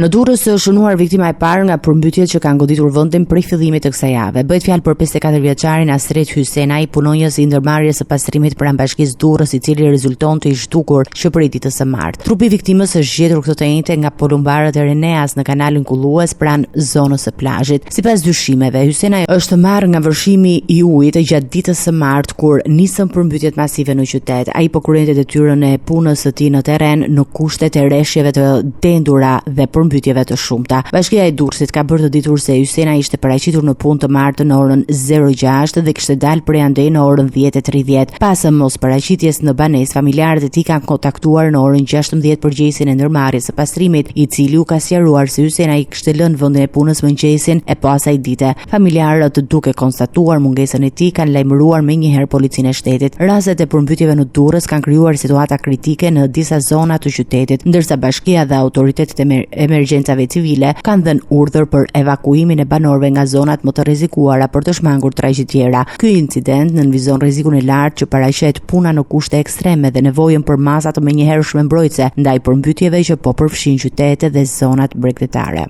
Në Durrës është shënuar viktima e parë nga përmbytjet që kanë goditur vendin prej fillimit të kësaj jave. Bëhet fjalë për 54 vjeçarin Asret Hysenaj, punonjës i ndërmarrjes së pastrimit pranë bashkisë Durrës, i cili rezulton të i zhdukur shpërit ditës së martë. Trupi i viktimës është gjetur këtë të njëjtë nga polumbarët e Reneas në kanalin Kullues pranë zonës së plazhit. Sipas dyshimeve, Hysenaj është marrë nga vërshimi i ujit gjatë ditës së martë kur nisën përmbytjet masive në qytet. Ai po kryente detyrën e punës së tij në terren në kushtet e rreshjeve të dendura dhe përmbytjeve të shumta. Bashkia e Durrësit ka bërë të ditur se Hysenaj ishte paraqitur në punë të martën në orën 06 dhe kishte dalë prej andej në orën 10:30. Pas mos paraqitjes në banesë, familjarët e tij kanë kontaktuar në orën 16 përgjegjësin e ndërmarrjes së pastrimit, i cili u ka sqaruar se Hysenaj kishte lënë vendin e punës mëngjesin e pas asaj dite. Familjarët, duke konstatuar mungesën e tij, kanë lajmëruar menjëherë policinë e shtetit. Rastet e përmbytjeve në Durrës kanë krijuar situata kritike në disa zona të qytetit, ndërsa bashkia dhe autoritetet e emergjencave civile kanë dhënë urdhër për evakuimin e banorëve nga zonat më të rrezikuara për të shmangur trajqe tjera. Ky incident nënvizon rrezikun e lartë që paraqet puna në kushte ekstreme dhe nevojën për masa të menjëhershme mbrojtëse ndaj përmbytjeve që po përfshin qytetet dhe zonat bregdetare.